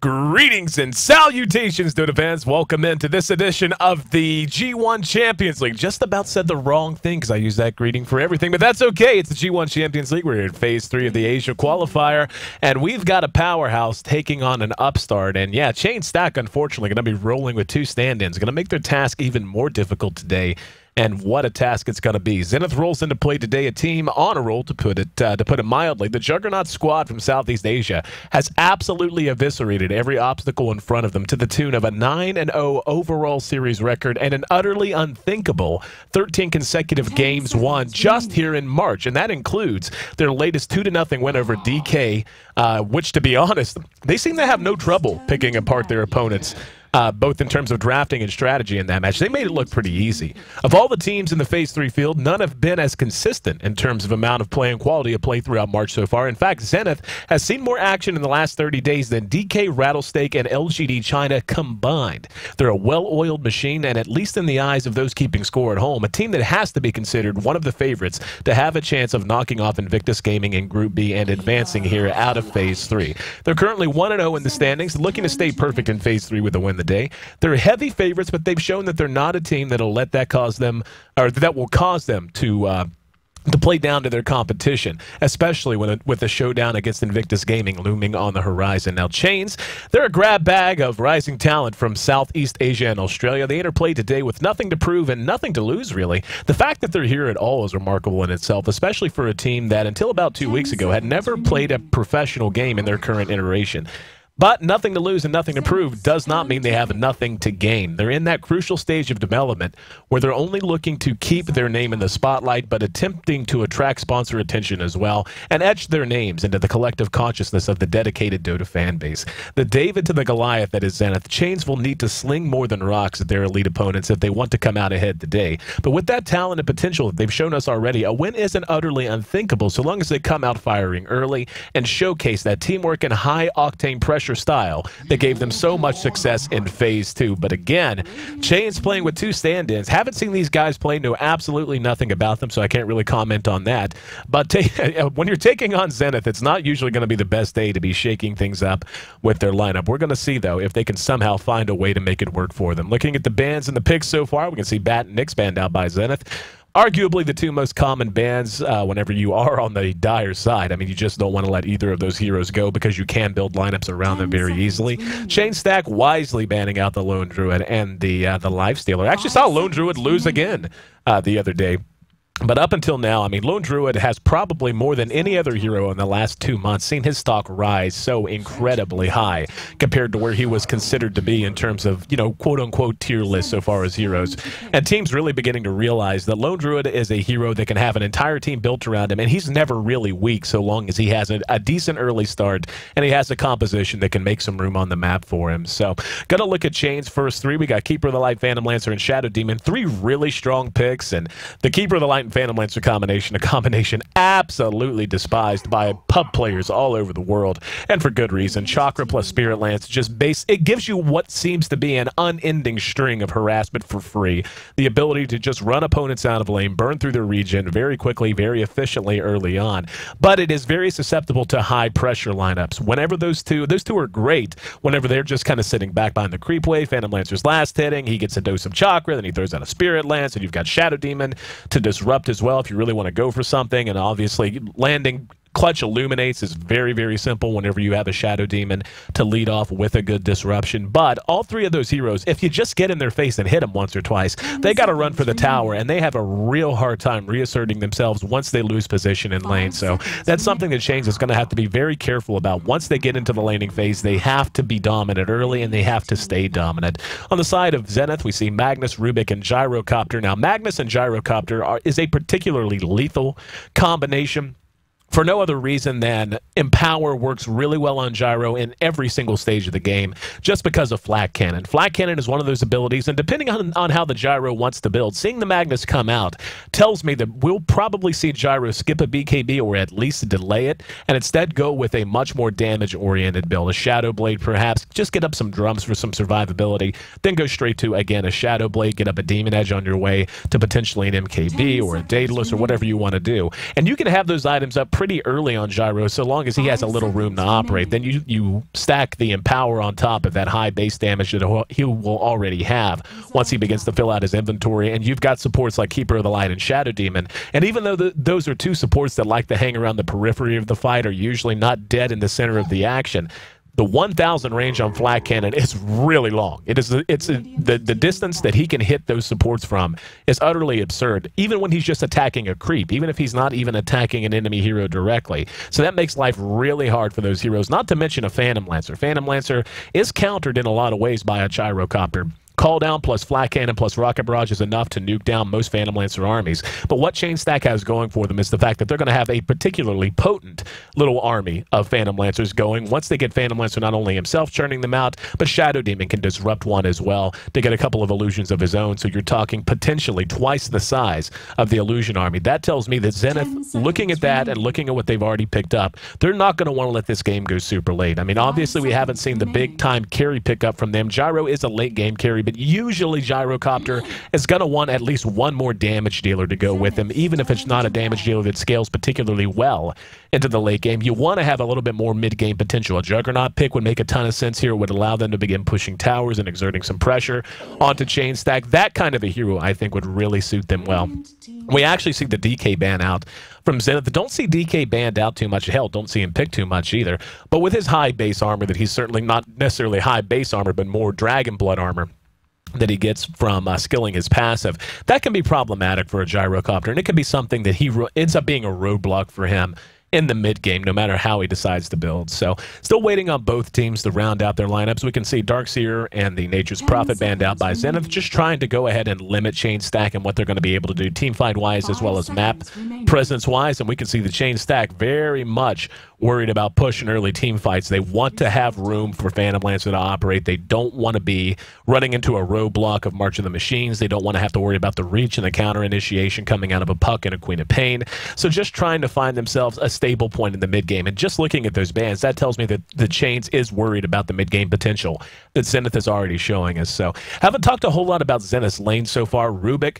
Greetings and salutations, Dota fans. Welcome into this edition of the G-1 Champions League. Just about said the wrong thing because I use that greeting for everything, but that's okay. It's the G-1 Champions League. We're in Phase 3 of the Ayesee Qualifier, and we've got a powerhouse taking on an upstart. And yeah, Chain Stack, unfortunately, going to be rolling with two stand-ins. Going to make their task even more difficult today. And what a task it's going to be. Zenith rolls into play today, a team on a roll, to put it mildly. The Juggernaut squad from Southeast Asia has absolutely eviscerated every obstacle in front of them to the tune of a 9-0 overall series record and an utterly unthinkable 13 consecutive games won just here in March. And that includes their latest 2-0 win over DK, which, to be honest, they seem to have no trouble picking apart their opponents. Both in terms of drafting and strategy in that match. They made it look pretty easy. Of all the teams in the Phase 3 field, none have been as consistent in terms of amount of play and quality of play throughout March so far. In fact, Zenith has seen more action in the last 30 days than DK, Rattlesnake, and LGD China combined. They're a well-oiled machine, and at least in the eyes of those keeping score at home, a team that has to be considered one of the favorites to have a chance of knocking off Invictus Gaming in Group B and advancing here out of Phase 3. They're currently 1-0 in the standings, looking to stay perfect in Phase 3 with a win today. They're heavy favorites, but they've shown that they're not a team that'll let that cause them, or that will cause them to play down to their competition, especially with the showdown against Invictus Gaming looming on the horizon. Now, Chains, they're a grab bag of rising talent from Southeast Asia and Australia. They interplay today with nothing to prove and nothing to lose, really. The fact that they're here at all is remarkable in itself, especially for a team that, until about 2 weeks ago, had never played a professional game in their current iteration. But nothing to lose and nothing to prove does not mean they have nothing to gain. They're in that crucial stage of development where they're only looking to keep their name in the spotlight, but attempting to attract sponsor attention as well and etch their names into the collective consciousness of the dedicated Dota fan base. The David to the Goliath that is Zenith, Chains will need to sling more than rocks at their elite opponents if they want to come out ahead today. But with that talent and potential that they've shown us already, a win isn't utterly unthinkable so long as they come out firing early and showcase that teamwork and high-octane pressure style that gave them so much success in Phase 2. But again, Chains playing with two stand-ins. Haven't seen these guys play, know absolutely nothing about them, so I can't really comment on that. But when you're taking on Zenith, it's not usually going to be the best day to be shaking things up with their lineup. We're going to see, though, if they can somehow find a way to make it work for them. Looking at the bans and the picks so far, we can see Bat and Nyx banned out by Zenith. Arguably the two most common bans whenever you are on the dire side. I mean, you just don't want to let either of those heroes go because you can build lineups around them very easily. Chain Stack wisely banning out the Lone Druid and the Lifestealer. I actually saw Lone Druid lose again the other day. But up until now, I mean, Lone Druid has probably more than any other hero in the last 2 months seen his stock rise so incredibly high compared to where he was considered to be in terms of, you know, quote-unquote tier list so far as heroes. And teams really beginning to realize that Lone Druid is a hero that can have an entire team built around him, and he's never really weak so long as he has a decent early start and he has a composition that can make some room on the map for him. So, gonna look at Chains' first three. We got Keeper of the Light, Phantom Lancer, and Shadow Demon. Three really strong picks, and the Keeper of the Light and Phantom Lancer combination, a combination absolutely despised by pub players all over the world, and for good reason. Chakra plus Spirit Lance, it gives you what seems to be an unending string of harassment for free. The ability to just run opponents out of lane, burn through their regen very quickly, very efficiently early on. But it is very susceptible to high pressure lineups. Whenever those two are great, whenever they're just kind of sitting back behind the creep wave, Phantom Lancer's last hitting, he gets a dose of Chakra, then he throws out a Spirit Lance, and you've got Shadow Demon to disrupt as well if you really want to go for something. And obviously landing Clutch Illuminates is very, very simple whenever you have a Shadow Demon to lead off with a good disruption. But all three of those heroes, if you just get in their face and hit them once or twice, they got to run for the tower, and they have a real hard time reasserting themselves once they lose position in lane. So that's something that Chains is going to have to be very careful about. Once they get into the laning phase, they have to be dominant early, and they have to stay dominant. On the side of Zenith, we see Magnus, Rubik, and Gyrocopter. Now, Magnus and Gyrocopter is a particularly lethal combination for no other reason than Empower works really well on Gyro in every single stage of the game just because of Flak Cannon. Flak Cannon is one of those abilities, and depending on how the Gyro wants to build, seeing the Magnus come out tells me that we'll probably see Gyro skip a BKB or at least delay it, and instead go with a much more damage-oriented build. A Shadow Blade, perhaps, just get up some drums for some survivability, then go straight to, again, a Shadow Blade, get up a Demon Edge on your way to potentially an MKB or a Daedalus or whatever you want to do. And you can have those items up pretty early on Gyro, so long as he has a little room to operate. Then you stack the Empower on top of that high base damage that he will already have once he begins to fill out his inventory, and you've got supports like Keeper of the Light and Shadow Demon. And even though those are two supports that like to hang around the periphery of the fight, are usually not dead in the center of the action, the 1,000 range on Flat Cannon is really long. The distance that he can hit those supports from is utterly absurd, even when he's just attacking a creep, even if he's not even attacking an enemy hero directly. So that makes life really hard for those heroes, not to mention a Phantom Lancer. Phantom Lancer is countered in a lot of ways by a Gyrocopter. Call down plus Flat Cannon plus Rocket Barrage is enough to nuke down most Phantom Lancer armies. But what Chain Stack has going for them is the fact that they're going to have a particularly potent little army of Phantom Lancers going. Once they get Phantom Lancer, not only himself churning them out, but Shadow Demon can disrupt one as well to get a couple of illusions of his own. So you're talking potentially twice the size of the illusion army. That tells me that Zenith, looking at that and looking at what they've already picked up, they're not going to want to let this game go super late. I mean, obviously we haven't seen the big time carry pickup from them. Gyro is a late game carry, but usually Gyrocopter is going to want at least one more damage dealer to go with him, even if it's not a damage dealer that scales particularly well into the late game. You want to have a little bit more mid-game potential. A Juggernaut pick would make a ton of sense here. It would allow them to begin pushing towers and exerting some pressure onto Chain Stack. That kind of a hero, I think, would really suit them well. We actually see the DK ban out from Zenith. Don't see DK banned out too much. Hell, don't see him pick too much either. But with his high base armor, that he's certainly not necessarily high base armor, but more Dragon Blood armor that he gets from skilling his passive, that can be problematic for a Gyrocopter, and it can be something that he ends up being a roadblock for him in the mid-game, no matter how he decides to build. So, still waiting on both teams to round out their lineups. We can see Darkseer and the Nature's Prophet banned out by Zenith, just trying to go ahead and limit Chain Stack and what they're going to be able to do teamfight-wise as well as map presence-wise. And we can see the Chain Stack very much worried about pushing early team fights. They want to have room for Phantom Lancer to operate. They don't want to be running into a roadblock of March of the Machines. They don't want to have to worry about the reach and the counter initiation coming out of a Puck and a Queen of Pain. So just trying to find themselves a stable point in the mid-game. And just looking at those bans, that tells me that the Chains is worried about the mid-game potential that Zenith is already showing us. So haven't talked a whole lot about Zenith's lane so far. Rubik,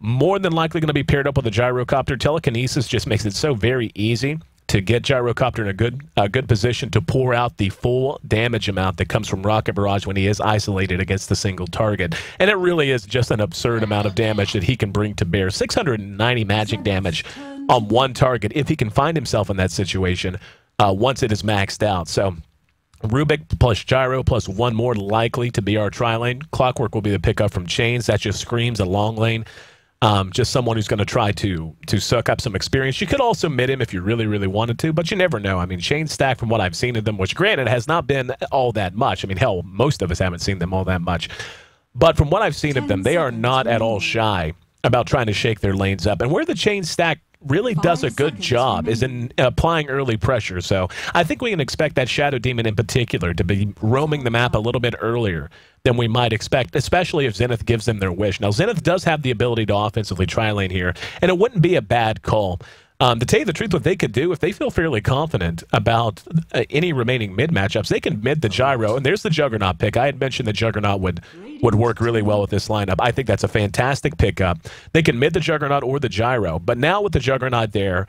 more than likely going to be paired up with a Gyrocopter. Telekinesis just makes it so very easy to get Gyrocopter in a good position to pour out the full damage amount that comes from Rocket Barrage when he is isolated against the single target. And it really is just an absurd amount of damage that he can bring to bear. 690 magic damage on one target if he can find himself in that situation once it is maxed out. So Rubik plus Gyro plus one more likely to be our tri-lane. Clockwork will be the pickup from Chains. That just screams a long lane. Just someone who's going to try to suck up some experience. You could also mid him if you really, really wanted to, but you never know. I mean, Chain Stack, from what I've seen of them, which granted has not been all that much. I mean, hell, most of us haven't seen them all that much. But from what I've seen of them, they are not at all shy about trying to shake their lanes up. And where the Chain Stack really does a good job is in applying early pressure. So I think we can expect that Shadow Demon in particular to be roaming the map a little bit earlier than we might expect, especially if Zenith gives them their wish. Now, Zenith does have the ability to offensively tri-lane here, and it wouldn't be a bad call. To tell you the truth, what they could do, if they feel fairly confident about any remaining mid matchups, they can mid the Gyro, and there's the Juggernaut pick. I had mentioned the Juggernaut would work really well with this lineup. I think that's a fantastic pickup. They can mid the Juggernaut or the Gyro, but now with the Juggernaut there,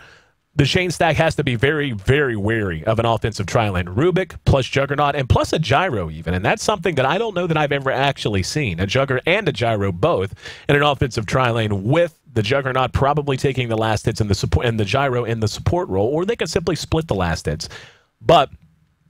the Chain Stack has to be very, very wary of an offensive tri-lane. Rubik plus Juggernaut and plus a Gyro even, and that's something that I don't know that I've ever actually seen, a Jugger and a Gyro both in an offensive tri-lane, with the Juggernaut probably taking the last hits in the support and the Gyro in the support role, or they could simply split the last hits. But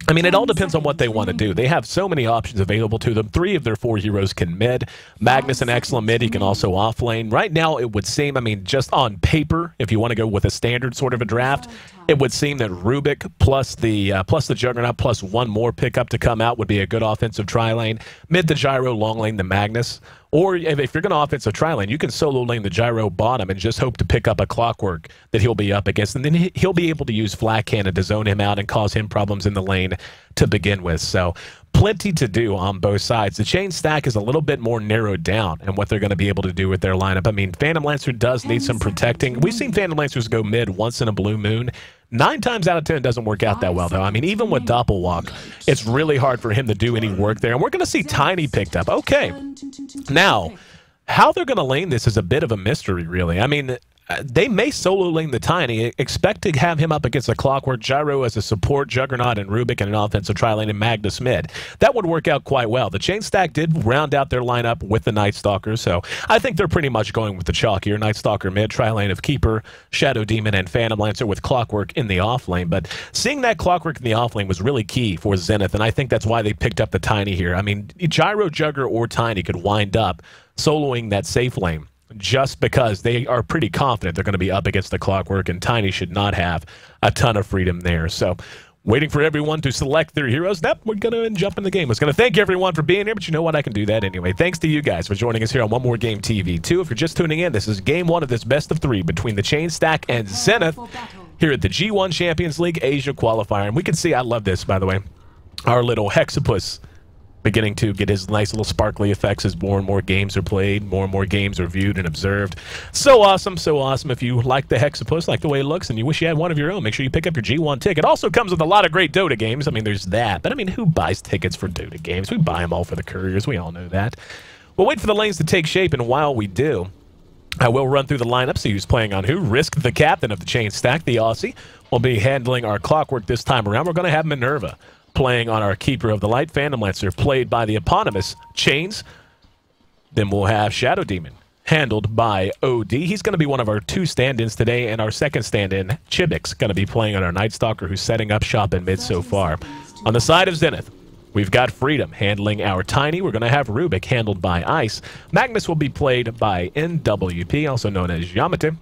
I mean, it all depends on what they want to do. They have so many options available to them. 3 of their 4 heroes can mid. Magnus, an excellent mid. He can also offlane. Right now, it would seem, I mean, just on paper, if you want to go with a standard sort of a draft, it would seem that Rubik plus the Juggernaut plus one more pickup to come out would be a good offensive tri-lane. Mid the Gyro, long lane the Magnus. Or if you're going to offensive tri-lane, you can solo lane the Gyro bottom and just hope to pick up a Clockwork that he'll be up against. And then he'll be able to use Flat Cannon to zone him out and cause him problems in the lane to begin with. So plenty to do on both sides. The Chain Stack is a little bit more narrowed down in what they're going to be able to do with their lineup. I mean, Phantom Lancer does need some protecting. We've seen Phantom Lancers go mid once in a blue moon. 9 times out of 10 doesn't work out that well, though. I mean, even with Doppelwalk, it's really hard for him to do any work there. And we're going to see Tiny picked up. Okay. Now, how they're going to lane this is a bit of a mystery, really. I mean, they may solo lane the Tiny. Expect to have him up against a Clockwork, Gyro as a support, Juggernaut and Rubik and an offensive tri-lane and Magnus mid. That would work out quite well. The Chain Stack did round out their lineup with the Night Stalker, so I think they're pretty much going with the chalk here. Night Stalker mid, tri-lane of Keeper, Shadow Demon, and Phantom Lancer with Clockwork in the off lane. But seeing that Clockwork in the off lane was really key for Zenith, and I think that's why they picked up the Tiny here. I mean, Gyro, Jugger, or Tiny could wind up soloing that safe lane, just because they are pretty confident they're going to be up against the Clockwork, and Tiny should not have a ton of freedom there. So, waiting for everyone to select their heroes. Nope, we're going to jump in the game. I was going to thank everyone for being here, but you know what? I can do that anyway. Thanks to you guys for joining us here on One More Game TV. Too, if you're just tuning in, this is game 1 of this best of 3 between the Chain Stack and Zenith here at the G1 Champions League Asia Qualifier. And we can see, I love this, by the way, our little Hexapus beginning to get his nice little sparkly effects as more and more games are played, more and more games are viewed and observed. So awesome, so awesome. If you like the Hexapus, like the way it looks, and you wish you had one of your own, make sure you pick up your G1 ticket. Also comes with a lot of great Dota games. I mean, there's that. But I mean, who buys tickets for Dota games? We buy them all for the couriers. We all know that. We'll wait for the lanes to take shape, and while we do, I will run through the lineup, see who's playing on who. Risk, the captain of the Chain Stack, the Ayesee, will be handling our Clockwork this time around. We're going to have Minerva playing on our Keeper of the Light, Phantom Lancer, played by the eponymous Chains. Then we'll have Shadow Demon, handled by OD. He's going to be one of our 2 stand-ins today, and our second stand-in, Chibik's, going to be playing on our Night Stalker, who's setting up shop in mid so far. On the side of Zenith, we've got Freedom handling our Tiny. We're going to have Rubik handled by Ice. Magnus will be played by NWP, also known as Yamate.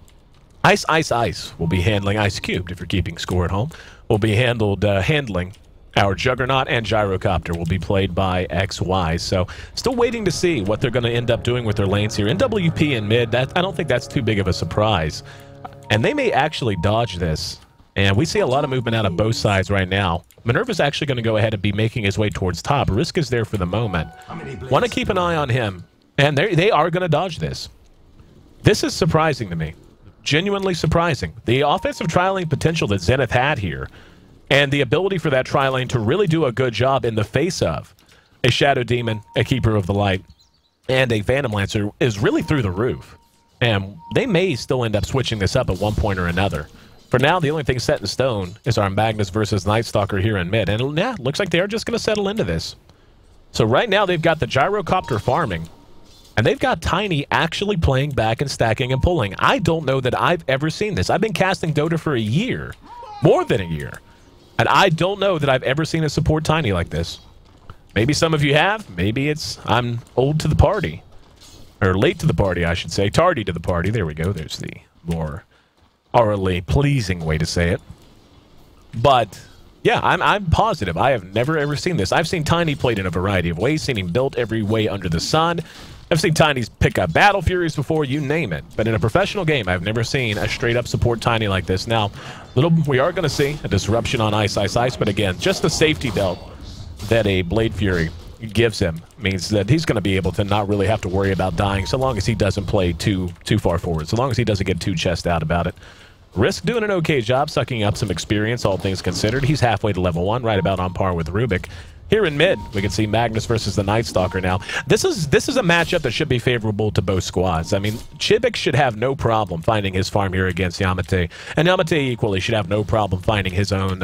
Ice will be handling Ice Cubed, if you're keeping score at home. Will be handling our Juggernaut, and Gyrocopter will be played by XY. So, still waiting to see what they're going to end up doing with their lanes here. NWP in mid, I don't think that's too big of a surprise. And they may actually dodge this. And we see a lot of movement out of both sides right now. Minerva's actually going to go ahead and be making his way towards top. Risk is there for the moment. Want to keep an eye on him. And they are going to dodge this. This is surprising to me. Genuinely surprising. The offensive trialing potential that Zenith had here, and the ability for that tri-lane to really do a good job in the face of a Shadow Demon, a Keeper of the Light, and a Phantom Lancer is really through the roof. And they may still end up switching this up at one point or another. For now, the only thing set in stone is our Magnus versus Night Stalker here in mid. And yeah, looks like they are just going to settle into this. So right now, they've got the Gyrocopter farming, and they've got Tiny actually playing back and stacking and pulling. I don't know that I've ever seen this. I've been casting Dota for a year, more than a year. And I don't know that I've ever seen a support Tiny like this. Maybe some of you have. Maybe it's I'm old to the party. Or late to the party, I should say. Tardy to the party. There we go. There's the more orally pleasing way to say it. But, yeah, I'm positive. I have never, ever seen this. I've seen Tiny played in a variety of ways. Seen him built every way under the sun. I've seen Tiny's pick up Battle Furies before, you name it. But in a professional game, I've never seen a straight-up support Tiny like this. Now, we are going to see a disruption on Ice, but again, just the safety belt that a Blade Fury gives him means that he's going to be able to not really have to worry about dying so long as he doesn't play too far forward, so long as he doesn't get too chest out about it. Risk doing an okay job sucking up some experience, all things considered. He's halfway to level 1, right about on par with Rubik. Here in mid, we can see Magnus versus the Night Stalker now. This is a matchup that should be favorable to both squads. I mean, Chibik should have no problem finding his farm here against Yamate, and Yamate equally should have no problem finding his own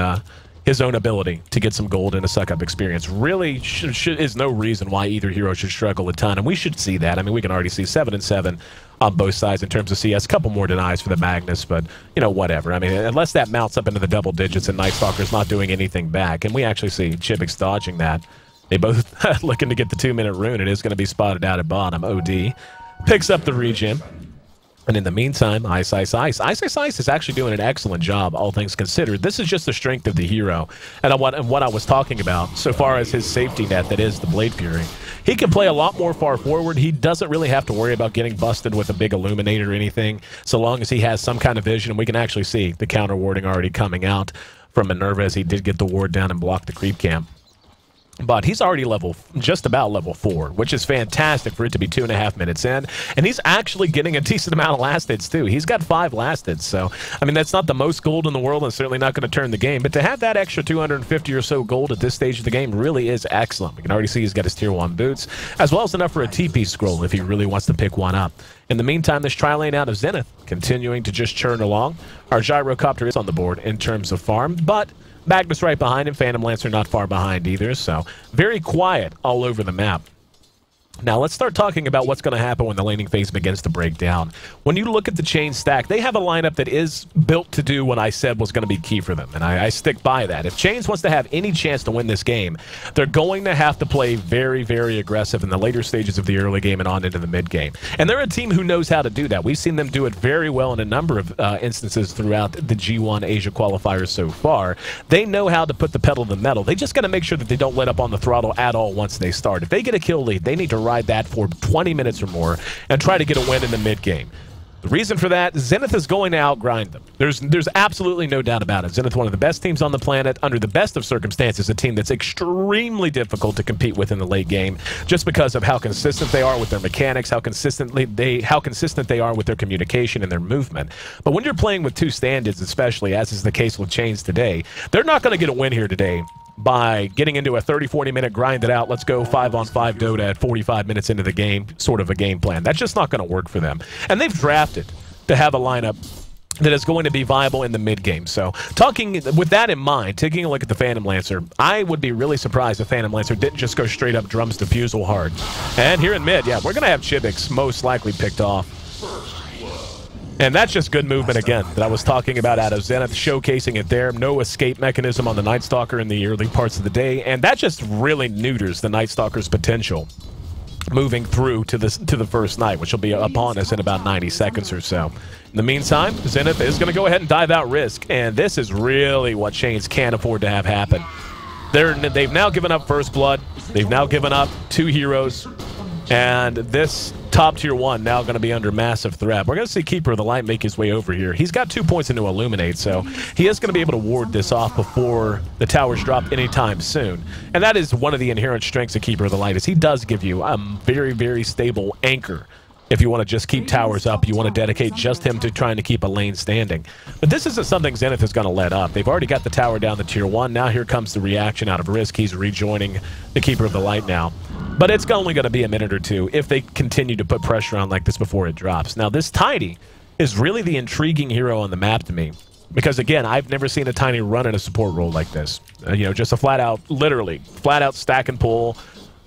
ability to get some gold and a suck-up experience. Really is no reason why either hero should struggle a ton, and we should see that. I mean, we can already see 7 and 7 on both sides in terms of CS. A couple more denies for the Magnus, but, you know, whatever. I mean, unless that mounts up into the double digits and Night Stalker's not doing anything back, and we actually see Chibik's dodging that. They both looking to get the 2-minute rune. It is going to be spotted out at bottom. OD picks up the regen. And in the meantime, Ice is actually doing an excellent job, all things considered. This is just the strength of the hero. And what I was talking about, so far as his safety net, that is the Blade Fury. He can play a lot more far forward. He doesn't really have to worry about getting busted with a big Illuminator or anything, so long as he has some kind of vision. And we can actually see the counter warding already coming out from Minerva, as he did get the ward down and block the creep camp. But he's already just about level 4, which is fantastic for it to be 2.5 minutes in. And he's actually getting a decent amount of last hits, too. He's got 5 last hits. So, I mean, that's not the most gold in the world and certainly not going to turn the game. But to have that extra 250 or so gold at this stage of the game really is excellent. We can already see he's got his tier 1 boots, as well as enough for a TP scroll if he really wants to pick one up. In the meantime, this tri-lane out of Zenith continuing to just churn along. Our gyrocopter is on the board in terms of farm, but Magnus right behind him, Phantom Lancer not far behind either, so very quiet all over the map. Now, let's start talking about what's going to happen when the laning phase begins to break down. When you look at the chain stack, they have a lineup that is built to do what I said was going to be key for them, and I stick by that. If Chains wants to have any chance to win this game, they're going to have to play very, very aggressive in the later stages of the early game and on into the mid game. And they're a team who knows how to do that. We've seen them do it very well in a number of instances throughout the G1 Asia qualifiers so far. They know how to put the pedal to the metal. They just got to make sure that they don't let up on the throttle at all once they start. If they get a kill lead, they need to ride that for 20 minutes or more and try to get a win in the mid game. The reason for that, Zenith is going to outgrind them. There's absolutely no doubt about it. Zenith, one of the best teams on the planet, under the best of circumstances, a team that's extremely difficult to compete with in the late game, just because of how consistent they are with their mechanics, how consistent they are with their communication and their movement. But when you're playing with two stand-ins, especially, as is the case with Chains today, they're not going to get a win here today by getting into a 30-40 minute grind it out, let's go 5-on-5 Dota at 45 minutes into the game, sort of a game plan. That's just not going to work for them. And they've drafted to have a lineup that is going to be viable in the mid-game. So, talking with that in mind, taking a look at the Phantom Lancer, I would be really surprised if Phantom Lancer didn't just go straight up drums defusal hard. And here in mid, yeah, we're going to have Chibix most likely picked off. And that's just good movement again that I was talking about out of Zenith, showcasing it there. No escape mechanism on the Night Stalker in the early parts of the day, and that just really neuters the Night Stalker's potential moving through to the first night, which will be upon us in about 90 seconds or so. In the meantime, Zenith is going to go ahead and dive out Risk, and this is really what Chains can't afford to have happen. They've now given up First Blood. They've now given up 2 heroes. And this top tier 1 now going to be under massive threat. We're going to see Keeper of the Light make his way over here. He's got 2 points into Illuminate, so he is going to be able to ward this off before the towers drop anytime soon. And that is one of the inherent strengths of Keeper of the Light, is he does give you a very, very stable anchor. If you want to just keep towers up, you want to dedicate just him to trying to keep a lane standing. But this isn't something Zenith is going to let up. They've already got the tower down to tier 1. Now here comes the reaction out of Risk. He's rejoining the Keeper of the Light now. But it's only going to be a minute or two if they continue to put pressure on like this before it drops. Now, this Tiny is really the intriguing hero on the map to me. Because, again, I've never seen a Tiny run in a support role like this. You know, just a flat-out, literally, flat-out stack and pull.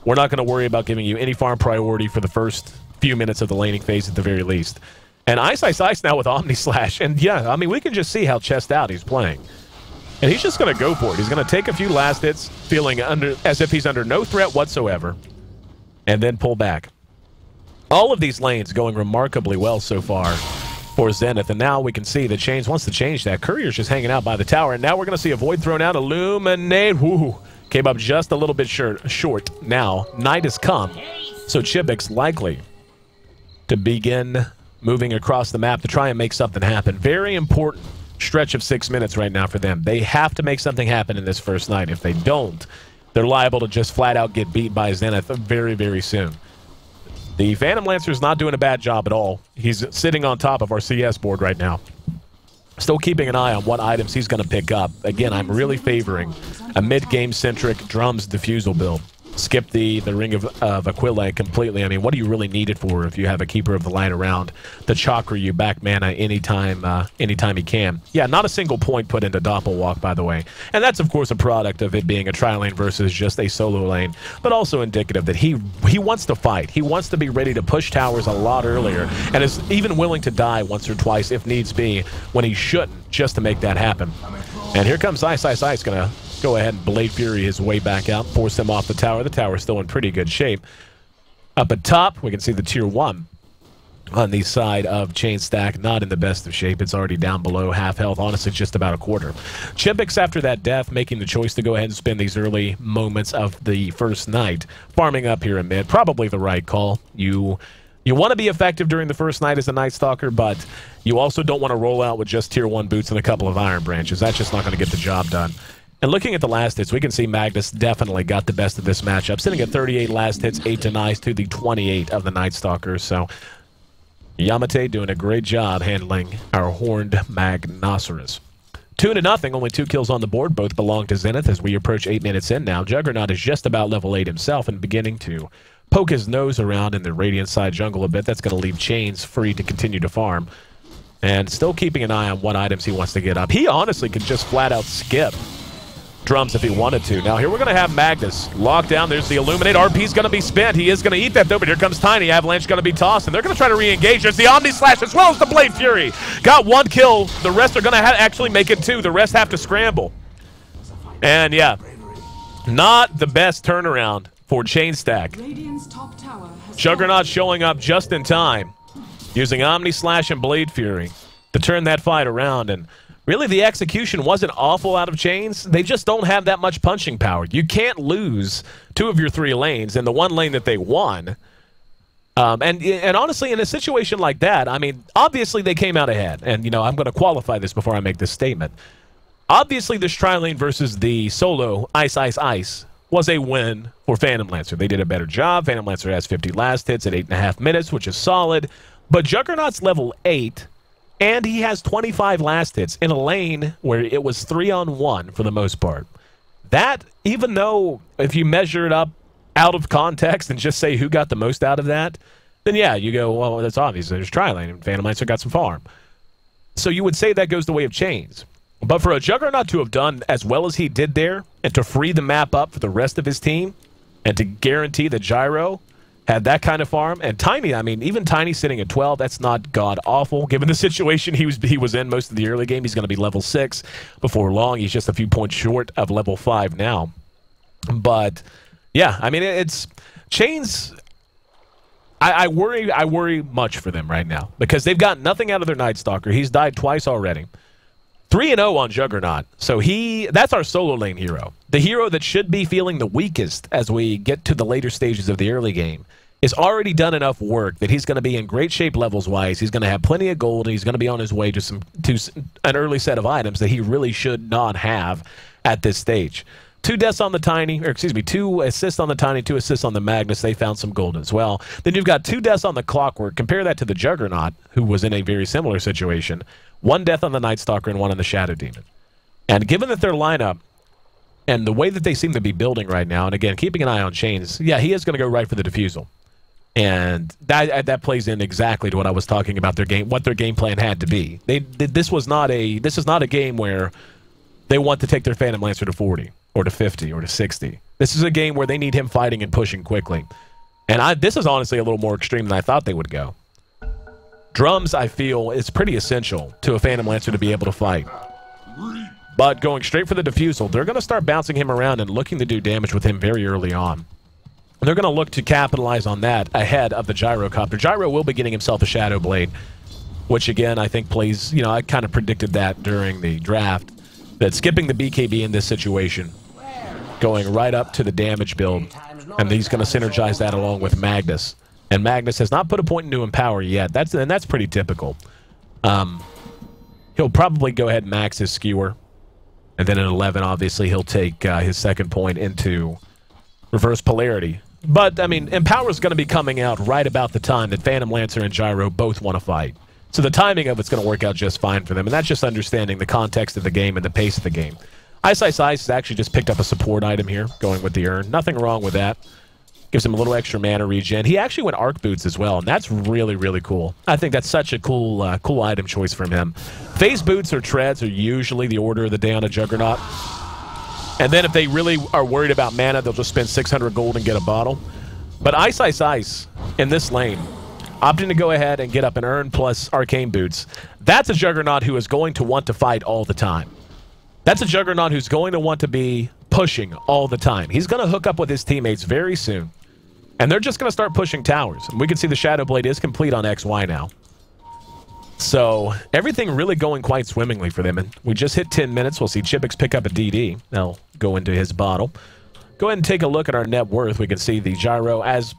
We're not going to worry about giving you any farm priority for the first few minutes of the laning phase at the very least. And Ice now with Omni Slash. And, yeah, I mean, we can just see how chest out he's playing. And he's just going to go for it. He's going to take a few last hits, feeling as if he's under no threat whatsoever, and then pull back. All of these lanes going remarkably well so far for Zenith, and now we can see that Chains wants to change that. Courier's just hanging out by the tower, and now we're going to see a Void thrown out. Illuminate, whoo, came up just a little bit short. Now, night has come, so Chibix likely to begin moving across the map to try and make something happen. Very important stretch of 6 minutes right now for them. They have to make something happen in this first night. If they don't, they're liable to just flat out get beat by Zenith very, very soon. The Phantom Lancer is not doing a bad job at all. He's sitting on top of our CS board right now. Still keeping an eye on what items he's going to pick up. Again, I'm really favoring a mid-game centric drums diffusal build. Skip the Ring of Aquila completely. I mean, what do you really need it for if you have a Keeper of the Light around to chakra you back mana anytime he can? Yeah, not a single point put into Doppelwalk, by the way. And that's, of course, a product of it being a tri-lane versus just a solo lane, but also indicative that he wants to fight. He wants to be ready to push towers a lot earlier, and is even willing to die once or twice if needs be when he shouldn't, just to make that happen. And here comes Ice. Going to go ahead and Blade Fury his way back out, force him off the tower. The tower's still in pretty good shape. Up at top, we can see the tier 1 on the side of Chain Stack, not in the best of shape. It's already down below half health, honestly just about a quarter. Chibix, after that death, making the choice to go ahead and spend these early moments of the first night farming up here in mid. Probably the right call. You want to be effective during the first night as a Night Stalker, but you also don't want to roll out with just tier 1 boots and a couple of Iron Branches. That's just not going to get the job done. And looking at the last hits, we can see Magnus definitely got the best of this matchup, sitting at 38 last hits, 8 denies to the 28 of the Night Stalkers. So Yamate doing a great job handling our horned Magnosaurus. 2-0, only 2 kills on the board. Both belong to Zenith as we approach 8 minutes in now. Juggernaut is just about level 8 himself and beginning to poke his nose around in the Radiant side jungle a bit. That's going to leave Chains free to continue to farm. And still keeping an eye on what items he wants to get up. He honestly could just flat out skip Drums if he wanted to. Now here we're going to have Magnus locked down. There's the Illuminate. RP's going to be spent. He is going to eat that though, but here comes Tiny. Avalanche going to be tossed, and they're going to try to re-engage. There's the Omni Slash as well as the Blade Fury. Got 1 kill. The rest are going to actually make it 2. The rest have to scramble. And yeah, not the best turnaround for Chain Stack. Juggernaut showing up just in time, using Omni Slash and Blade Fury to turn that fight around. And really, the execution wasn't awful out of Chains. They just don't have that much punching power. You can't lose 2 of your 3 lanes in the 1 lane that they won. And honestly, in a situation like that, I mean, obviously they came out ahead. And, you know, I'm going to qualify this before I make this statement. Obviously, this tri-lane versus the solo Ice was a win for Phantom Lancer. They did a better job. Phantom Lancer has 50 last hits at 8.5 minutes, which is solid. But Juggernaut's level 8... and he has 25 last hits in a lane where it was 3-on-1 for the most part. That, even though if you measure it up out of context and just say who got the most out of that, then yeah, you go, well, that's obvious. There's tri-lane, and Phantom Lancer got some farm. So you would say that goes the way of Chains. But for a Juggernaut to have done as well as he did there, and to free the map up for the rest of his team, and to guarantee that Gyro had that kind of farm, and Tiny, I mean, even Tiny sitting at 12, that's not god-awful. Given the situation he was in most of the early game, he's going to be level 6 before long. He's just a few points short of level 5 now. But, yeah, I mean, it's... Chains... I worry much for them right now, because they've got nothing out of their Night Stalker. He's died twice already. 3-0 on Juggernaut. So that's our solo lane hero. The hero that should be feeling the weakest as we get to the later stages of the early game is already done enough work that he's going to be in great shape levels-wise. He's going to have plenty of gold, and he's going to be on his way to an early set of items that he really should not have at this stage. 2 deaths on the Tiny, or excuse me, 2 assists on the Tiny, 2 assists on the Magnus. They found some gold as well. Then you've got 2 deaths on the Clockwork. Compare that to the Juggernaut, who was in a very similar situation. 1 death on the Night Stalker and 1 on the Shadow Demon. And given that their lineup and the way that they seem to be building right now, and again, keeping an eye on Chains, yeah, he is going to go right for the defusal. And that plays in exactly to what I was talking about what their game plan had to be. This is not a game where they want to take their Phantom Lancer to 40 or to 50 or to 60. This is a game where they need him fighting and pushing quickly. And this is honestly a little more extreme than I thought they would go. Drums, I feel, is pretty essential to a Phantom Lancer to be able to fight. But going straight for the defusal, they're going to start bouncing him around and looking to do damage with him very early on. They're going to look to capitalize on that ahead of the Gyrocopter. Gyro will be getting himself a Shadow Blade, which again, I think plays, you know, I kind of predicted that during the draft, that skipping the BKB in this situation, going right up to the damage build, and he's going to synergize that along with Magnus. And Magnus has not put a point into Empower yet. That's pretty typical. He'll probably go ahead and max his Skewer. And then at 11, obviously, he'll take his second point into Reverse Polarity. But, I mean, Empower is going to be coming out right about the time that Phantom Lancer and Gyro both want to fight. So the timing of it's going to work out just fine for them. And that's just understanding the context of the game and the pace of the game. Ice has actually just picked up a support item here, going with the Urn. Nothing wrong with that. Gives him a little extra mana regen. He actually went Arc Boots as well, and that's really, really cool. I think that's such a cool item choice from him. Phase Boots or Treads are usually the order of the day on a Juggernaut. And then if they really are worried about mana, they'll just spend 600 gold and get a bottle. But Ice in this lane, opting to go ahead and get up an Urn plus Arcane Boots, that's a Juggernaut who is going to want to fight all the time. That's a Juggernaut who's going to want to be pushing all the time. He's going to hook up with his teammates very soon. And they're just going to start pushing towers. And we can see the Shadow Blade is complete on XY now. So everything really going quite swimmingly for them. And we just hit 10 minutes. We'll see Chipix pick up a DD. They'll go into his bottle. Go ahead and take a look at our net worth. We can see the Gyro, as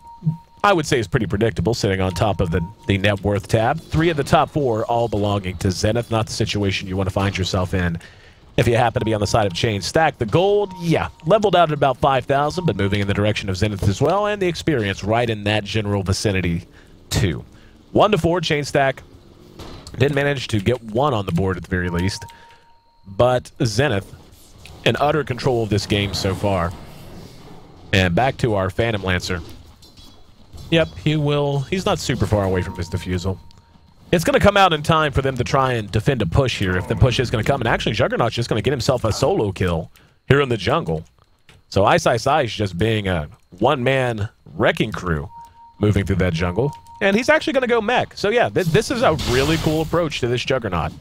I would say is pretty predictable, sitting on top of the net worth tab. 3 of the top 4 all belonging to Zenith. Not the situation you want to find yourself in if you happen to be on the side of Chain Stack. The gold, yeah, leveled out at about 5,000, but moving in the direction of Zenith as well, and the experience right in that general vicinity too. 1 to 4, Chain Stack didn't manage to get 1 on the board at the very least, but Zenith in utter control of this game so far. And back to our Phantom Lancer. Yep, he's not super far away from his defusal. It's going to come out in time for them to try and defend a push here, if the push is going to come. And actually, Juggernaut's just going to get himself a solo kill here in the jungle. So Ayesee is just being a one-man wrecking crew moving through that jungle. And he's actually going to go mech. So yeah, this is a really cool approach to this Juggernaut.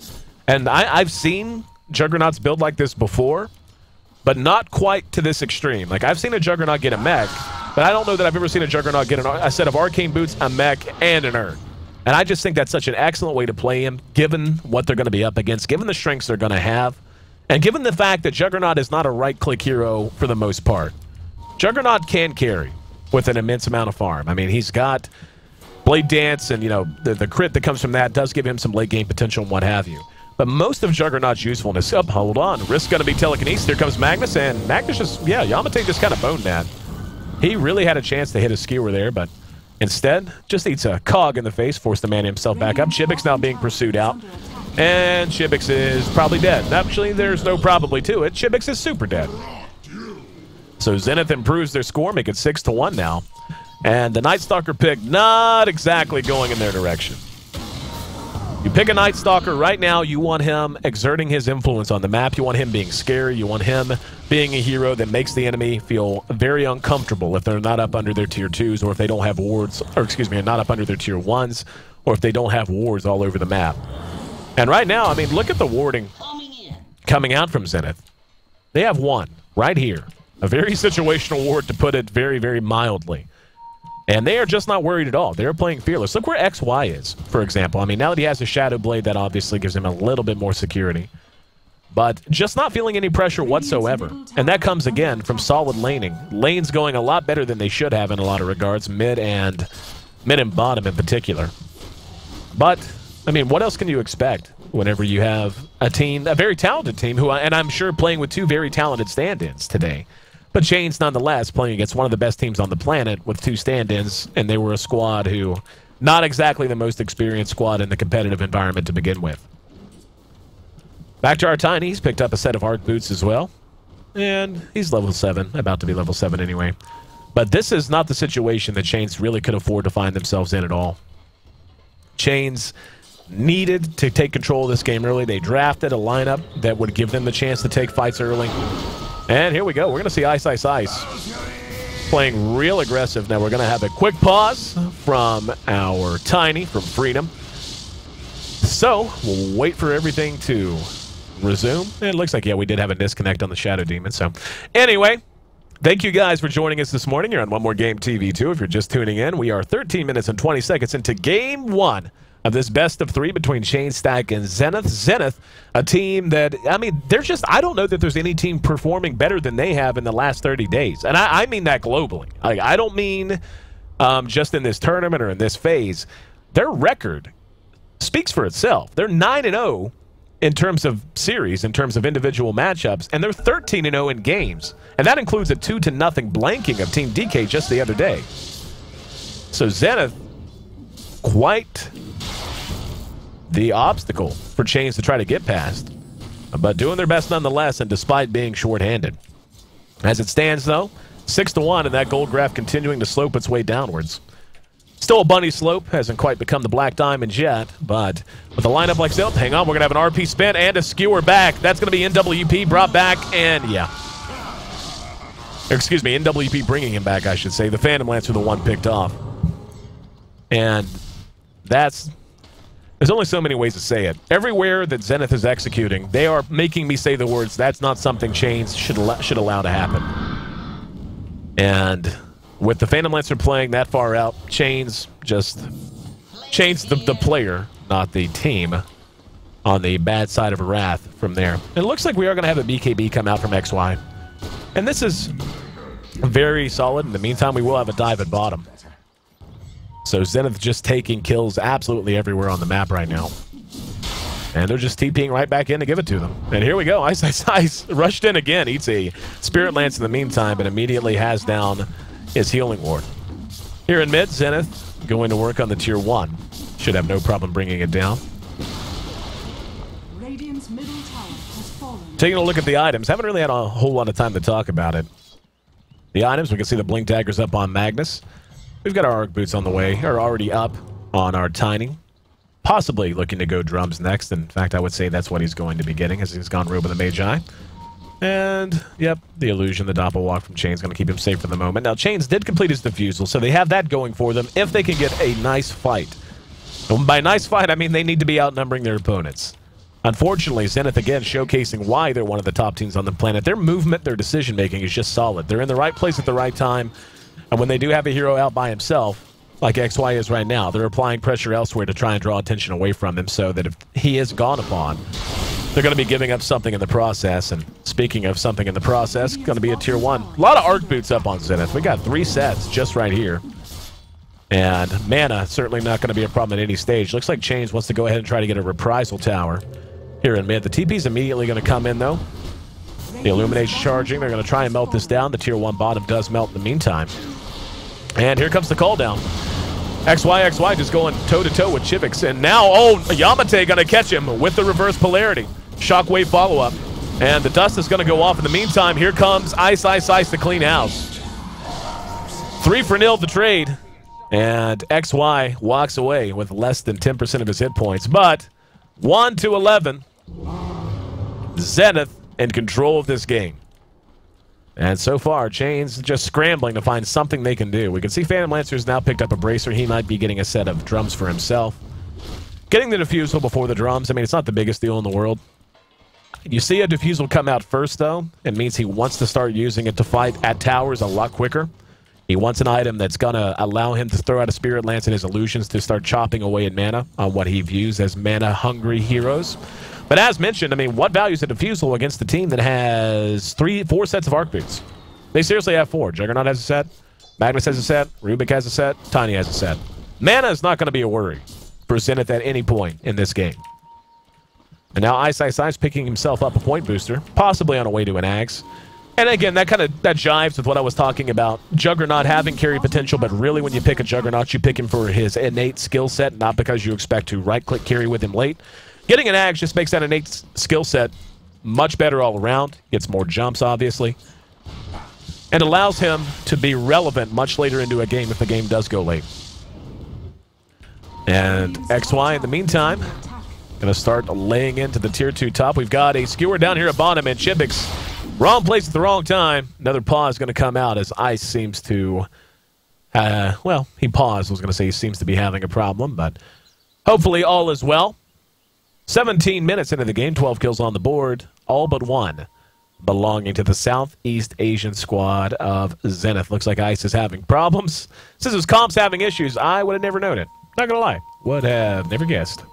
And I've seen Juggernauts build like this before, but not quite to this extreme. Like, I've seen a Juggernaut get a mech, but I don't know that I've ever seen a Juggernaut get a set of Arcane Boots, a mech, and an Urn. And I just think that's such an excellent way to play him, given what they're going to be up against, given the strengths they're going to have, and given the fact that Juggernaut is not a right-click hero for the most part. Juggernaut can carry with an immense amount of farm. I mean, he's got Blade Dance, and, you know, the crit that comes from that does give him some late-game potential and what have you. But most of Juggernaut's usefulness... Oh, hold on. Risk's going to be telekinesis. Here comes Magnus, and Magnus just... Yeah, Yamate just kind of boned that. He really had a chance to hit a skewer there, but... Instead, just eats a cog in the face, forced the man himself back up. Chibik's now being pursued out. And Chibix is probably dead. Actually, there's no probably to it. Chibix is super dead. So Zenith improves their score, make it 6-1 now. And the Night Stalker pick not exactly going in their direction. You pick a Night Stalker right now, you want him exerting his influence on the map. You want him being scary. You want him being a hero that makes the enemy feel very uncomfortable if they're not up under their tier 2s, or if they don't have wards, or excuse me, not up under their tier 1s, or if they don't have wards all over the map. And right now, I mean, look at the warding coming out from Zenith. They have one right here. A very situational ward, to put it very, very mildly. And they are just not worried at all. They're playing fearless. Look where XY is, for example. I mean, now that he has a Shadow Blade, that obviously gives him a little bit more security. But just not feeling any pressure whatsoever. And that comes, again, from solid laning. Lanes going a lot better than they should have in a lot of regards, mid and bottom in particular. But, I mean, what else can you expect whenever you have a team, a very talented team, who, and I'm sure playing with 2 very talented stand-ins today. But Chain's nonetheless playing against one of the best teams on the planet with 2 stand-ins, and they were a squad who, not exactly the most experienced squad in the competitive environment to begin with. Back to our Tiny, he's picked up a set of Arc Boots as well. And he's level 7, about to be level 7 anyway. But this is not the situation that Chains really could afford to find themselves in at all. Chains needed to take control of this game early. They drafted a lineup that would give them the chance to take fights early. And here we go. We're going to see Ice playing real aggressive. Now we're going to have a quick pause from our Tiny from Freedom. So we'll wait for everything to resume. It looks like, yeah, we did have a disconnect on the Shadow Demon. So anyway, thank you guys for joining us this morning. You're on One More Game TV 2. If you're just tuning in, we are 13 minutes and 20 seconds into Game 1 of this best of 3 between Chain Stack and Zenith. Zenith, a team that, I mean, they're just, I don't know that there's any team performing better than they have in the last 30 days. And I mean that globally. I don't mean just in this tournament or in this phase. Their record speaks for itself. They're 9-0 in terms of series, in terms of individual matchups, and they're 13-0 in games. And that includes a 2-0 blanking of Team DK just the other day. So Zenith, quite the obstacle for Chains to try to get past, but doing their best nonetheless, and despite being short-handed. As it stands, though, 6-1, and that gold graph continuing to slope its way downwards. Still a bunny slope, hasn't quite become the black diamond yet, but with a lineup like so, hang on, we're going to have an RP spin and a skewer back. That's going to be NWP brought back, and yeah. Or, excuse me, NWP bringing him back, I should say. The Phantom Lancer, the one picked off. And that's... There's only so many ways to say it. Everywhere that Zenith is executing, they are making me say the words, that's not something Chains should allow to happen. And with the Phantom Lancer playing that far out, Chains the player, not the team, on the bad side of Wrath from there. And it looks like we are going to have a BKB come out from XY. And this is very solid. In the meantime, we will have a dive at bottom. So Zenith just taking kills absolutely everywhere on the map right now. And they're just TPing right back in to give it to them. And here we go. Ice rushed in again. Eats a Spirit Lance in the meantime, but immediately has down his healing ward. Here in mid, Zenith going to work on the tier 1. Should have no problem bringing it down. Radiant's middle tower has fallen. Taking a look at the items. Haven't really had a whole lot of time to talk about it. The items, we can see the Blink Daggers up on Magnus. We've got our Arc Boots on the way, or already up on our Tiny. Possibly looking to go drums next. In fact, I would say that's what he's going to be getting, as he's gone Robe of the Magi. And, yep, the Illusion, the Doppelwalk from Chain's going to keep him safe for the moment. Now, Chains did complete his Diffusal, so they have that going for them if they can get a nice fight. And by nice fight, I mean they need to be outnumbering their opponents. Unfortunately, Zenith, again, showcasing why they're one of the top teams on the planet. Their movement, their decision-making is just solid. They're in the right place at the right time, and when they do have a hero out by himself, like XY is right now, they're applying pressure elsewhere to try and draw attention away from him so that if he is gone upon, they're going to be giving up something in the process. And speaking of something in the process, going to be a tier 1. A lot of Arc Boots up on Zenith. We got 3 sets just right here. And mana, certainly not going to be a problem at any stage. Looks like Chains wants to go ahead and try to get a Reprisal Tower here in mid. The TP's immediately going to come in, though. The Illuminate's charging. They're going to try and melt this down. The tier 1 bottom does melt in the meantime. And here comes the call down. XY just going toe-to-toe with Chivix. And now, oh, Yamate going to catch him with the reverse polarity. Shockwave follow-up. And the dust is going to go off. In the meantime, here comes Ice to clean house. 3-0 the trade. And XY walks away with less than 10% of his hit points. But 1-11. Zenith in control of this game. And so far, Chains just scrambling to find something they can do. We can see Phantom Lancer's now picked up a Bracer. He might be getting a set of drums for himself. Getting the Diffusal before the drums, I mean, it's not the biggest deal in the world. You see a Diffusal come out first, though. It means he wants to start using it to fight at towers a lot quicker. He wants an item that's going to allow him to throw out a Spirit Lance and his Illusions to start chopping away at mana on what he views as mana-hungry heroes. But as mentioned, I mean, what value is a Diffusal against a team that has 4 sets of Arc Boots? They seriously have 4. Juggernaut has a set, Magnus has a set, Rubik has a set, Tiny has a set. Mana is not going to be a worry for Zenith at any point in this game. And now Ice picking himself up a point booster, possibly on a way to an Axe. And again, that jives with what I was talking about. Juggernaut having carry potential, but really when you pick a Juggernaut, you pick him for his innate skill set, not because you expect to right-click carry with him late. Getting an Axe just makes that innate skill set much better all around. Gets more jumps, obviously. And allows him to be relevant much later into a game if the game does go late. And XY, in the meantime, going to start laying into the tier 2 top. We've got a Skewer down here at bottom, and Chibix, wrong place at the wrong time. Another pause going to come out as Ice seems to... well, he paused. I was going to say he seems to be having a problem, but hopefully all is well. 17 minutes into the game, 12 kills on the board, all but 1 belonging to the Southeast Asian squad of Zenith. Looks like Ice is having problems. Since his comp's having issues, I would have never known it. Not gonna lie, would have never guessed.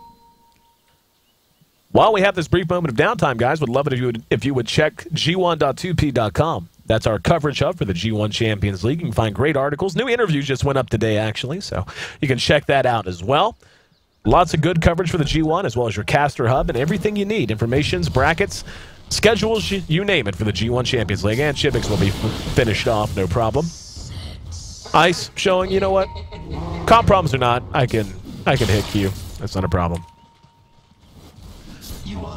While we have this brief moment of downtime, guys, would love it if you would check G1.2p.com. That's our coverage hub for the G1 Champions League. You can find great articles. New interviews just went up today, actually, so you can check that out as well. Lots of good coverage for the G1, as well as your caster hub and everything you need. Informations, brackets, schedules, you name it for the G1 Champions League. And Chibix will be finished off, no problem. Ice showing, you know what? Comp problems or not, I can hit Q. That's not a problem.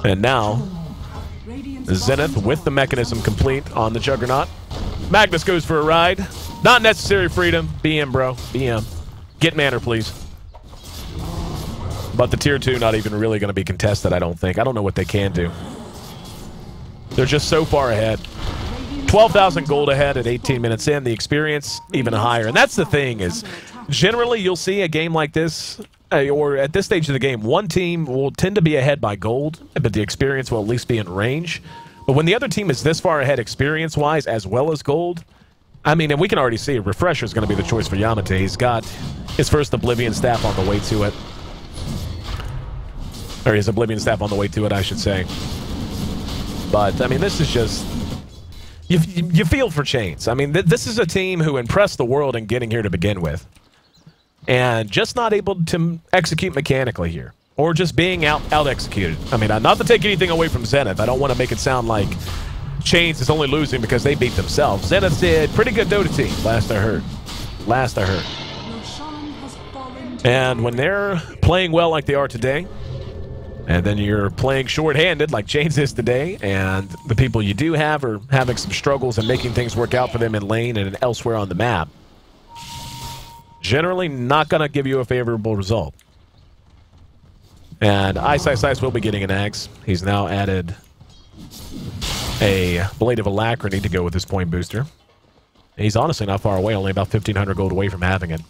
And now, Zenith with the mechanism complete on the Juggernaut. Magnus goes for a ride. Not necessary freedom. BM, bro. BM. Get manner, please. But the tier 2 not even really going to be contested, I don't think. I don't know what they can do. They're just so far ahead. 12,000 gold ahead at 18 minutes in. The experience even higher. And that's the thing is, generally you'll see a game like this, or at this stage of the game, one team will tend to be ahead by gold, but the experience will at least be in range. But when the other team is this far ahead experience-wise as well as gold, I mean, and we can already see Refresher is going to be the choice for Yamate. He's got his first Oblivion Staff on the way to it. Or his Oblivion Staff on the way to it, I should say. But, I mean, this is just... You feel for Chains. I mean, this is a team who impressed the world in getting here to begin with. And just not able to execute mechanically here. or just being out-executed. I mean, not to take anything away from Zenith. I don't want to make it sound like Chains is only losing because they beat themselves. Zenith did pretty good Dota team, last I heard. Last I heard. And when they're playing well like they are today, and then you're playing short-handed like Chains is today, and the people you do have are having some struggles and making things work out for them in lane and elsewhere on the map, generally not going to give you a favorable result. And Ayesee will be getting an axe. He's now added a Blade of Alacrity to go with his point booster. He's honestly not far away, only about 1,500 gold away from having it.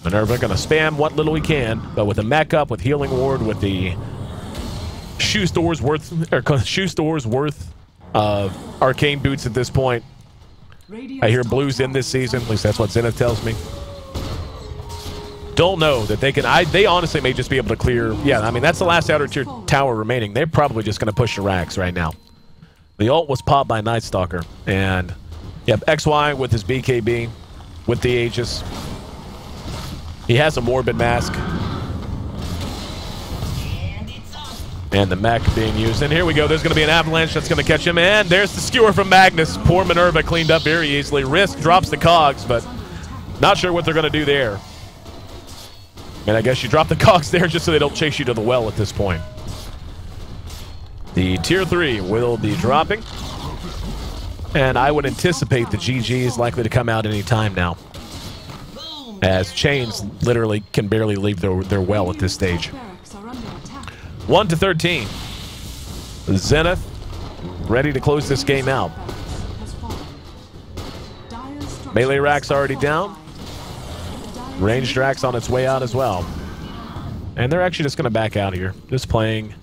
Minerva going to spam what little he can, but with a mech up, with Healing Ward, with the shoe store's worth of arcane boots at this point. I hear Blue's in this season, at least that's what Zenith tells me. Don't know that they can. They honestly may just be able to clear. Yeah, I mean, that's the last outer tier tower remaining. They're probably just going to push the racks right now. The ult was popped by Night Stalker. And, yep, XY with his BKB, with the Aegis. He has a Morbid Mask. And the mech being used. And here we go. There's going to be an avalanche that's going to catch him. And there's the skewer from Magnus. Poor Minerva cleaned up very easily. Risk drops the cogs, but not sure what they're going to do there. And I guess you drop the cogs there just so they don't chase you to the well at this point. The tier 3 will be dropping. And I would anticipate the GG is likely to come out any time now, as Chains literally can barely leave their well at this stage. 1 to 13. Zenith ready to close this game out. Melee rack's already down. Ranged rack's on its way out as well. And they're actually just going to back out here. Just playing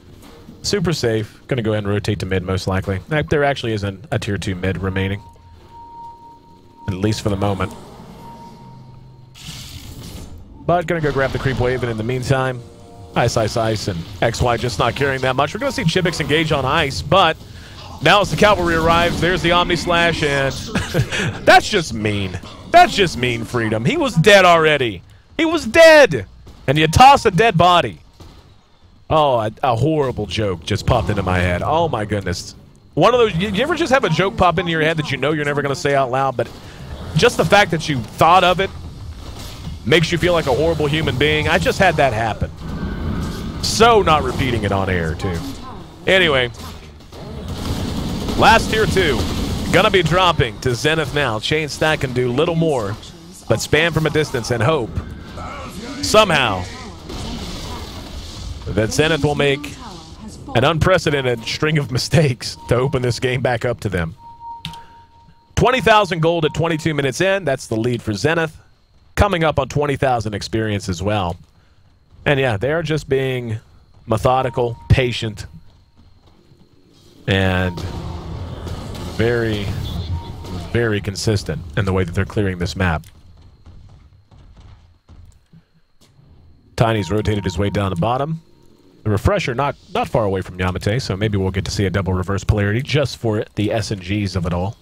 super safe. Going to go ahead and rotate to mid most likely. There actually isn't a tier 2 mid remaining, at least for the moment. But going to go grab the creep wave, and in the meantime, Ice and XY just not carrying that much. We're going to see Chibix engage on Ice, but now as the cavalry arrives, there's the Omni Slash, and that's just mean. That's just mean, Freedom. He was dead already. He was dead! And you toss a dead body. Oh, a horrible joke just popped into my head. Oh my goodness. One of those, you ever just have a joke pop into your head that you know you're never going to say out loud, but just the fact that you thought of it makes you feel like a horrible human being? I just had that happen. So not repeating it on air, too. Anyway, last tier 2. Gonna be dropping to Zenith now. Chain Stack can do little more, but spam from a distance and hope somehow that Zenith will make an unprecedented string of mistakes to open this game back up to them. 20,000 gold at 22 minutes in. That's the lead for Zenith. Coming up on 20,000 experience as well. And yeah, they're just being methodical, patient, and very, very consistent in the way that they're clearing this map. Tiny's rotated his way down the bottom. The refresher not far away from Yamate, so maybe we'll get to see a double reverse polarity just for the SNGs of it all.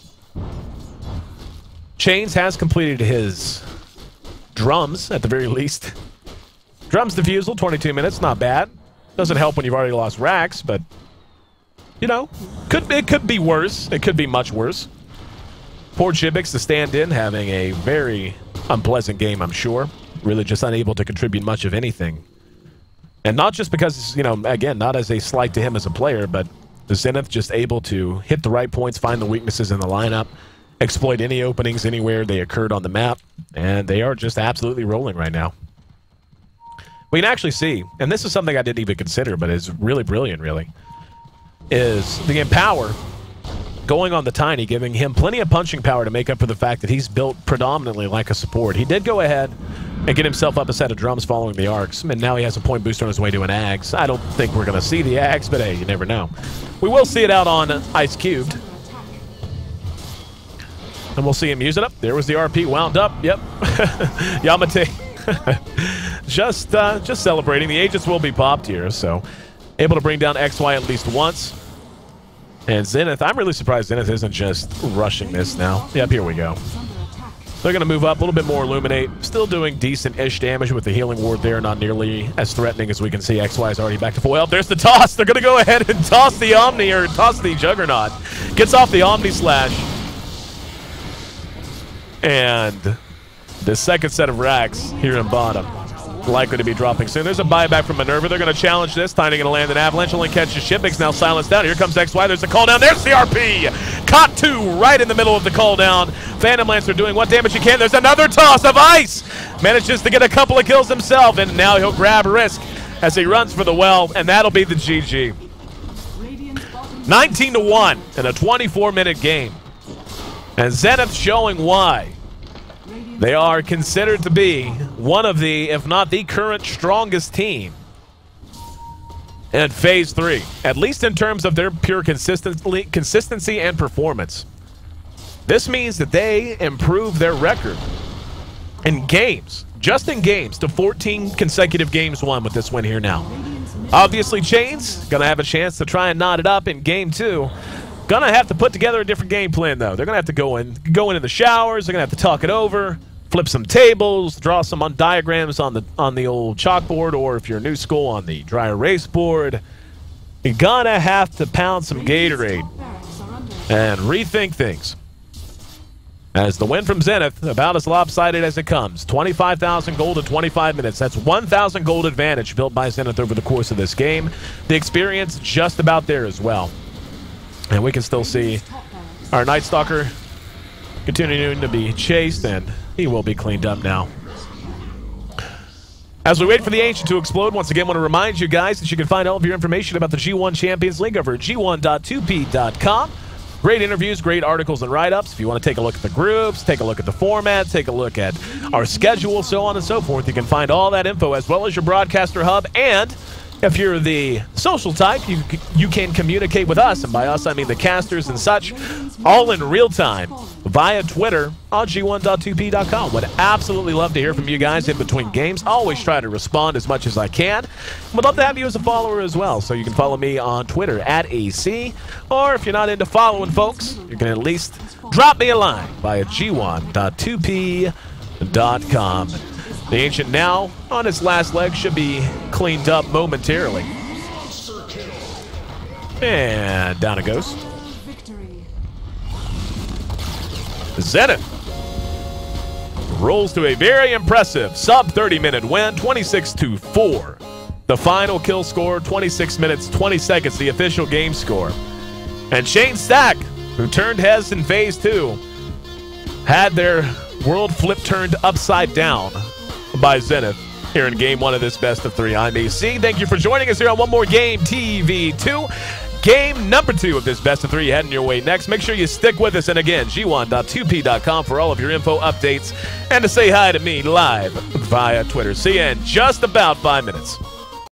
Chains has completed his drums, at the very least. Drums defusal, 22 minutes, not bad. Doesn't help when you've already lost racks, but, you know, it could be worse. It could be much worse. Poor Chibix, the stand-in, having a very unpleasant game, I'm sure. Really just unable to contribute much of anything. And not just because, you know, again, not as a slight to him as a player, but the Zenith just able to hit the right points, find the weaknesses in the lineup, exploit any openings anywhere they occurred on the map, and they are just absolutely rolling right now. We can actually see, and this is something I didn't even consider, but is really brilliant, really, is the Empower going on the Tiny, giving him plenty of punching power to make up for the fact that he's built predominantly like a support. He did go ahead and get himself up a set of drums following the arcs, and now he has a point booster on his way to an Axe. I don't think we're going to see the Axe, but hey, you never know. We will see it out on Ice Cubed. And we'll see him use it up. There was the RP wound up. Yep. Yamate just celebrating. The Aegis will be popped here, so able to bring down XY at least once. And Zenith, I'm really surprised Zenith isn't just rushing this now. Yep, here we go. They're going to move up a little bit more Illuminate. Still doing decent-ish damage with the healing ward there. Not nearly as threatening as we can see. XY is already back to full health. There's the toss. They're going to go ahead and toss the Omni, or toss the Juggernaut. Gets off the Omni Slash. And the second set of racks here in bottom. Likely to be dropping soon. There's a buyback from Minerva. They're going to challenge this. Tiny going to land an avalanche. Only catches Shipix. Now silenced down. Here comes XY. There's a call down. There's the RP. Caught 2 right in the middle of the call down. Phantom Lancer doing what damage he can. There's another toss of ice. Manages to get a couple of kills himself. And now he'll grab Risk as he runs for the well. And that'll be the GG. 19-1 in a 24-minute game. And Zenith showing why they are considered to be one of the, if not the current strongest team in Phase 3, at least in terms of their pure consistency and performance. This means that they improve their record in games, just in games, to 14 consecutive games won with this win here now. Obviously, Chains going to have a chance to try and knot it up in Game 2. Gonna have to put together a different game plan, though. They're gonna have to go in the showers. They're gonna have to talk it over, flip some tables, draw some diagrams on the old chalkboard, or if you're new school, on the dry erase board. You're gonna have to pound some Gatorade and rethink things. As the win from Zenith, about as lopsided as it comes. 25,000 gold in 25 minutes. That's 1,000 gold advantage built by Zenith over the course of this game. The experience just about there as well. And we can still see our Night Stalker continuing to be chased, and he will be cleaned up now. As we wait for the Ancient to explode, once again, I want to remind you guys that you can find all of your information about the G1 Champions League over at G1.2p.com. Great interviews, great articles and write-ups. If you want to take a look at the groups, take a look at the format, take a look at our schedule, so on and so forth, you can find all that info, as well as your broadcaster hub. And if you're the social type, you can communicate with us, and by us I mean the casters and such, all in real time via Twitter on G1.2p.com. Would absolutely love to hear from you guys in between games. Always try to respond as much as I can. Would love to have you as a follower as well, so you can follow me on Twitter at Ayesee, or if you're not into following folks, you can at least drop me a line via G1.2p.com. The Ancient now, on his last leg, should be cleaned up momentarily. And down it goes. Zenith rolls to a very impressive sub-30-minute win, 26-4. The final kill score, 26 minutes, 20 seconds, the official game score. And Shane Stack, who turned heads in Phase 2, had their world flip turned upside down by Zenith here in Game 1 of this Best of 3. I'm Ayesee. Thank you for joining us here on One More Game TV2. Game number 2 of this Best of 3 heading your way next. Make sure you stick with us. And again, G1.2p.com for all of your info updates and to say hi to me live via Twitter. See you in just about 5 minutes.